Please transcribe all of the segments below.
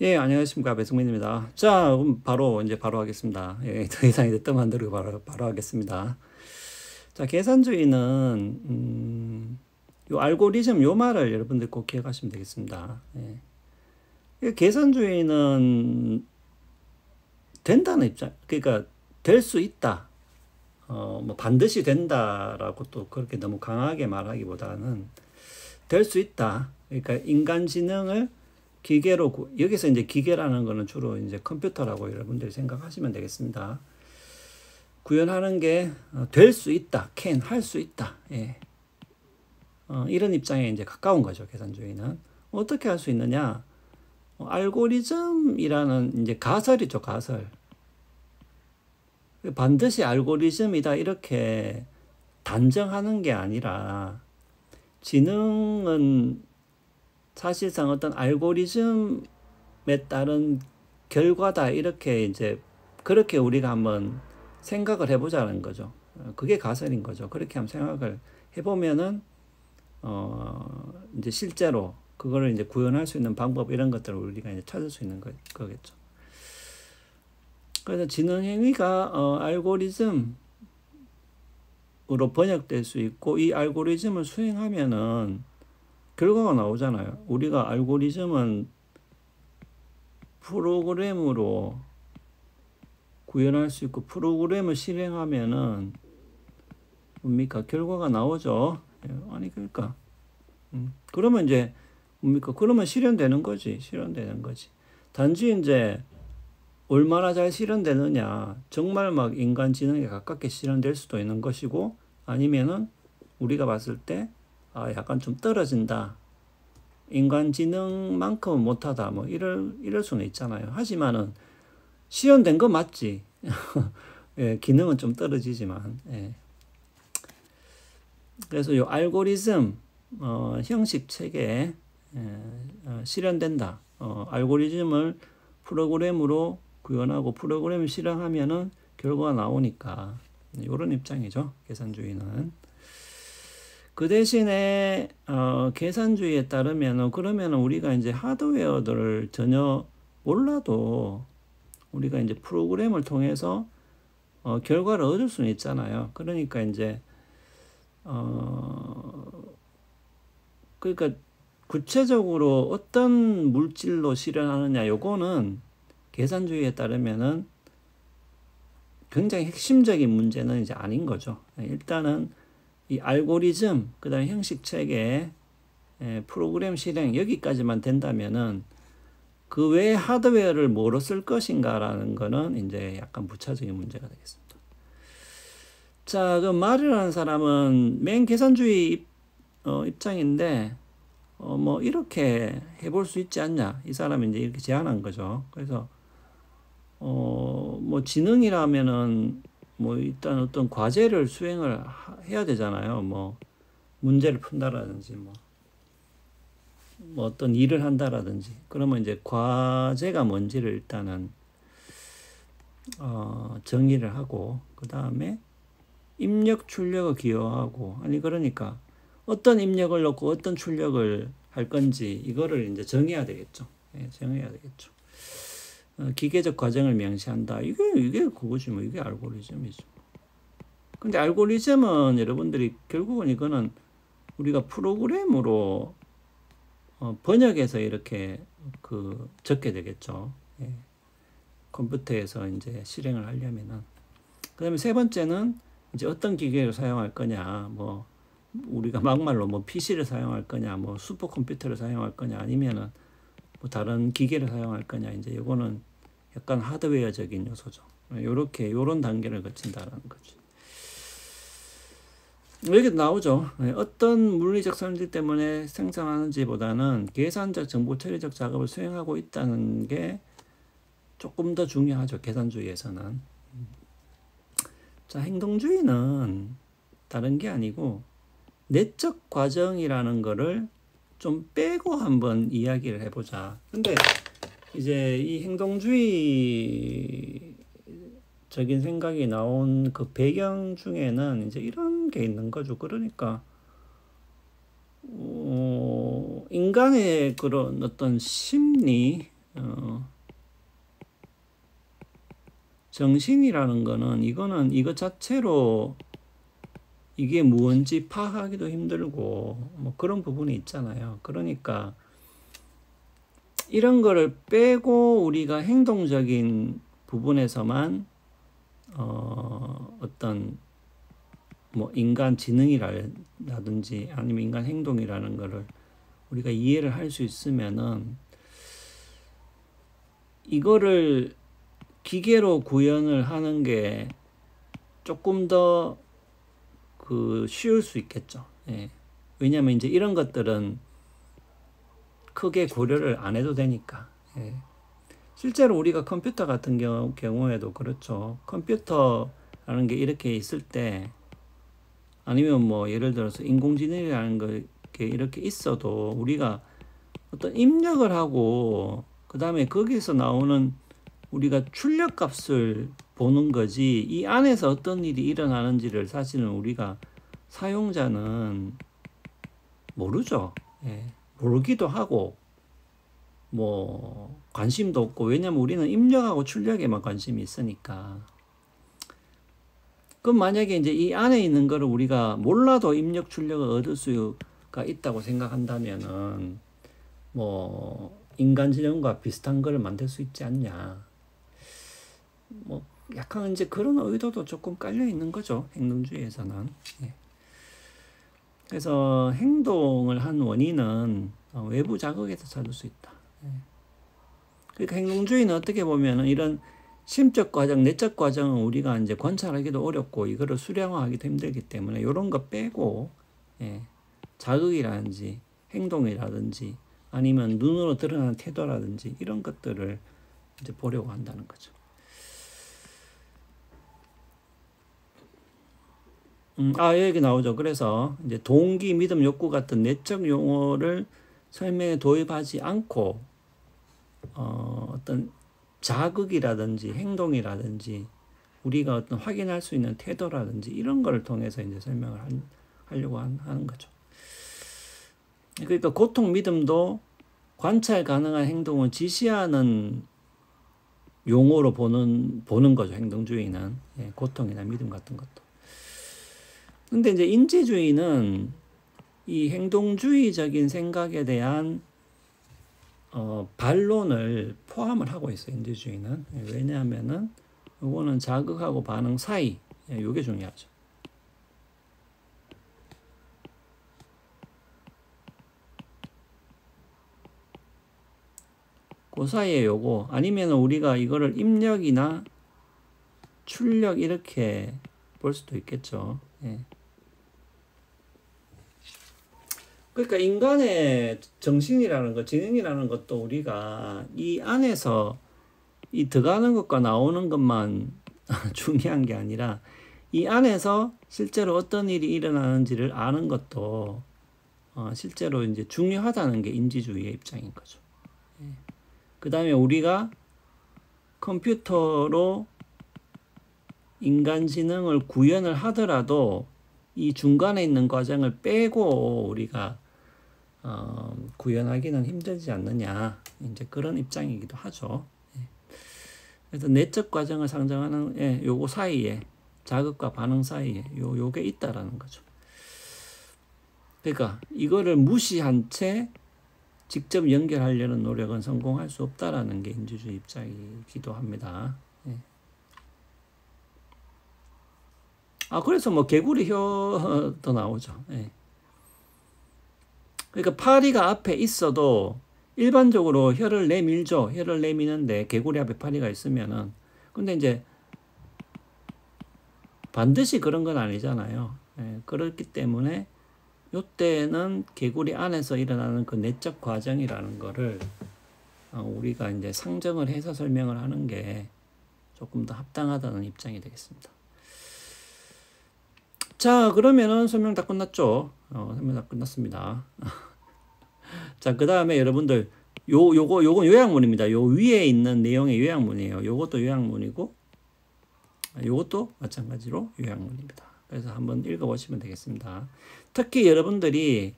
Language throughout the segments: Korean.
예, 안녕하십니까. 배승민입니다. 자, 그럼 바로 하겠습니다. 예, 더 이상 이제 뜸 안 들이고 바로 하겠습니다. 자, 계산주의는, 요 알고리즘 요 말을 여러분들 꼭 기억하시면 되겠습니다. 예. 이 계산주의는 된다는 입장, 그러니까 될 수 있다. 뭐 반드시 된다라고 또 그렇게 너무 강하게 말하기보다는 될 수 있다. 그러니까 인간 지능을 기계로 여기서 이제 기계라는 거는 주로 이제 컴퓨터라고 여러분들이 생각하시면 되겠습니다. 구현하는 게 될 수 있다, 할 수 있다. 예. 이런 입장에 이제 가까운 거죠. 계산주의는 어떻게 할 수 있느냐? 알고리즘이라는 이제 가설이죠, 가설. 반드시 알고리즘이다 이렇게 단정하는 게 아니라 지능은 사실상 어떤 알고리즘에 따른 결과다 이렇게 이제 그렇게 우리가 한번 생각을 해보자는 거죠. 그게 가설인 거죠. 그렇게 한번 생각을 해보면은 이제 실제로 그거를 이제 구현할 수 있는 방법 이런 것들을 우리가 이제 찾을 수 있는 거겠죠. 그래서 지능 행위가 알고리즘으로 번역될 수 있고 이 알고리즘을 수행하면은 결과가 나오잖아요. 우리가 알고리즘은 프로그램으로 구현할 수 있고 프로그램을 실행하면은 뭡니까? 결과가 나오죠. 아니 그러니까 그러면 이제 뭡니까? 그러면 실현되는 거지. 실현되는 거지. 단지 이제 얼마나 잘 실현되느냐. 정말 막 인간 지능에 가깝게 실현될 수도 있는 것이고 아니면은 우리가 봤을 때 약간 좀 떨어진다. 인간 지능만큼은 못하다. 뭐 이럴 수는 있잖아요. 하지만은 실현된 거 맞지. 예, 기능은 좀 떨어지지만. 예. 그래서 이 알고리즘 형식 체계에 실현된다. 알고리즘을 프로그램으로 구현하고 프로그램을 실행하면은 결과가 나오니까 이런 입장이죠. 계산주의는. 그 대신에 계산주의에 따르면 그러면 우리가 이제 하드웨어들을 전혀 몰라도 우리가 이제 프로그램을 통해서 결과를 얻을 수는 있잖아요. 그러니까 이제 그러니까 구체적으로 어떤 물질로 실현하느냐 요거는 계산주의에 따르면은 굉장히 핵심적인 문제는 이제 아닌 거죠. 일단은 이 알고리즘, 그다음에 형식 체계, 프로그램 실행 여기까지만 된다면은 그 외에 하드웨어를 뭐로 쓸 것인가라는 거는 이제 약간 부차적인 문제가 되겠습니다. 자, 그 말이라는 사람은 맨 계산주의 입장인데 뭐 이렇게 해볼 수 있지 않냐 이 사람이 이제 이렇게 제안한 거죠. 그래서 뭐 지능이라면은 뭐 일단 어떤 과제를 수행을 해야 되잖아요. 뭐 문제를 푼다라든지 뭐 어떤 일을 한다라든지 그러면 이제 과제가 뭔지를 일단은 정의를 하고 그 다음에 입력 출력을 기여하고 아니 그러니까 어떤 입력을 넣고 어떤 출력을 할 건지 이거를 이제 정해야 되겠죠. 예, 정해야 되겠죠. 기계적 과정을 명시한다. 이게 그거지 뭐 이게 알고리즘이죠. 근데 알고리즘은 여러분들이 결국은 이거는 우리가 프로그램으로 번역해서 이렇게 적게 되겠죠. 예. 컴퓨터에서 이제 실행을 하려면은. 그다음에 세 번째는 이제 어떤 기계를 사용할 거냐, 뭐 우리가 막말로 뭐 PC를 사용할 거냐, 뭐 슈퍼컴퓨터를 사용할 거냐, 아니면은 뭐 다른 기계를 사용할 거냐, 이제 이거는 약간 하드웨어적인 요소죠. 요런 단계를 거친다라는 거죠. 여기 나오죠. 어떤 물리적 성질 때문에 생성하는지보다는 계산적 정보 처리적 작업을 수행하고 있다는 게 조금 더 중요하죠. 계산주의에서는. 자, 행동주의는 다른 게 아니고 내적 과정이라는 거를 좀 빼고 한번 이야기를 해보자. 근데 이제 이 행동주의적인 생각이 나온 그 배경 중에는 이제 이런 게 있는 거죠. 그러니까 인간의 그런 어떤 심리, 정신이라는 거는 이것 자체로 이게 무언지 파악하기도 힘들고 뭐 그런 부분이 있잖아요. 그러니까 이런 거를 빼고 우리가 행동적인 부분에서만 어떤 뭐 인간 지능이라든지 아니면 인간 행동이라는 거를 우리가 이해를 할 수 있으면은 이거를 기계로 구현을 하는 게 조금 더 쉬울 수 있겠죠. 예. 왜냐하면 이제 이런 것들은 크게 고려를 안 해도 되니까. 예. 실제로 우리가 컴퓨터 같은 경우에도 그렇죠. 컴퓨터라는 게 이렇게 있을 때 아니면 뭐 예를 들어서 인공지능이라는 게 이렇게 있어도 우리가 어떤 입력을 하고 그 다음에 거기서 나오는 우리가 출력값을 보는 거지 이 안에서 어떤 일이 일어나는지를 사실은 우리가 사용자는 모르죠. 예. 모르기도 하고 뭐 관심도 없고 왜냐면 우리는 입력하고 출력에만 관심이 있으니까. 그럼 만약에 이제 이 안에 있는 거를 우리가 몰라도 입력 출력을 얻을 수가 있다고 생각한다면은 뭐 인간지능과 비슷한 걸 만들 수 있지 않냐. 뭐 약간 이제 그런 의도도 조금 깔려 있는 거죠. 행동주의에서는. 예. 그래서 행동을 한 원인은 외부 자극에서 찾을 수 있다. 예. 그러니까 행동주의는 어떻게 보면은 이런 심적 과정, 내적 과정은 우리가 이제 관찰하기도 어렵고 이거를 수량화하기도 힘들기 때문에 이런 거 빼고 예. 자극이라든지 행동이라든지 아니면 눈으로 드러나는 태도라든지 이런 것들을 이제 보려고 한다는 거죠. 여기 나오죠. 그래서 이제 동기, 믿음, 욕구 같은 내적 용어를 설명에 도입하지 않고 어떤 자극이라든지 행동이라든지 우리가 어떤 확인할 수 있는 태도라든지 이런 걸 통해서 이제 설명을 하려고 하는 거죠. 그러니까 고통, 믿음도 관찰 가능한 행동을 지시하는 용어로 보는 거죠. 행동주의는 예, 고통이나 믿음 같은 것도. 근데 이제 인지주의는 이 행동주의적인 생각에 대한 반론을 포함을 하고 있어요. 인지주의는. 왜냐하면은 요거는 자극하고 반응 사이, 요게 중요하죠. 그 사이에 요거 아니면 우리가 이거를 입력이나 출력 이렇게 볼 수도 있겠죠. 예. 그러니까 인간의 정신이라는 것, 지능이라는 것도 우리가 이 안에서 이 들어가는 것과 나오는 것만 중요한 게 아니라 이 안에서 실제로 어떤 일이 일어나는지를 아는 것도 실제로 이제 중요하다는 게 인지주의의 입장인 거죠. 예. 그 다음에 우리가 컴퓨터로 인간지능을 구현을 하더라도 이 중간에 있는 과정을 빼고 우리가 구현하기는 힘들지 않느냐 이제 그런 입장이기도 하죠. 예. 그래서 내적 과정을 상정하는 예, 요거 사이에 자극과 반응 사이에 요게 있다라는 거죠. 그러니까 이거를 무시한 채 직접 연결하려는 노력은 성공할 수 없다라는 게 인지주의 입장이기도 합니다. 예. 그래서 뭐 개구리 혀도 나오죠. 예. 그러니까 파리가 앞에 있어도 일반적으로 혀를 내밀죠. 혀를 내미는데 개구리 앞에 파리가 있으면은 근데 이제 반드시 그런 건 아니잖아요. 예. 그렇기 때문에 요때는 개구리 안에서 일어나는 그 내적 과정이라는 거를 우리가 이제 상정을 해서 설명을 하는 게 조금 더 합당하다는 입장이 되겠습니다. 자, 그러면은 설명 다 끝났죠? 설명 다 끝났습니다. 자, 그 다음에 여러분들 요건 요약문입니다. 요 위에 있는 내용의 요약문이에요. 요것도 요약문이고 요것도 마찬가지로 요약문입니다. 그래서 한번 읽어보시면 되겠습니다. 특히 여러분들이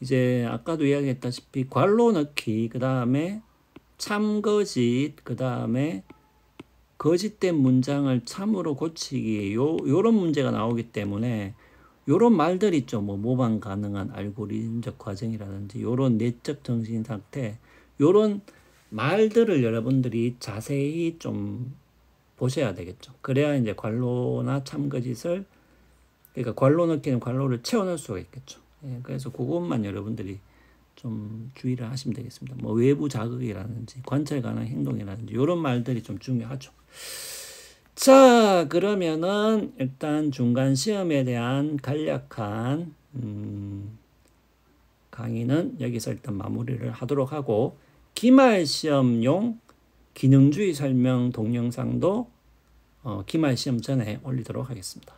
이제 아까도 이야기했다시피 괄호 넣기, 그 다음에 참거짓, 그 다음에 거짓된 문장을 참으로 고치기, 요런 문제가 나오기 때문에 요런 말들 있죠. 뭐 모방 가능한 알고리즘적 과정이라든지 요런 내적 정신 상태, 요런 말들을 여러분들이 자세히 좀 보셔야 되겠죠. 그래야 이제 관로나 참거짓을, 그러니까 관로 넣기는 관로를 채워 넣을 수가 있겠죠. 예, 그래서 그것만 여러분들이 좀 주의를 하시면 되겠습니다. 뭐 외부 자극이라든지 관찰 가능 행동이라든지 이런 말들이 좀 중요하죠. 자, 그러면은 일단 중간 시험에 대한 간략한 강의는 여기서 일단 마무리를 하도록 하고, 기말 시험용 기능주의 설명 동영상도 기말 시험 전에 올리도록 하겠습니다.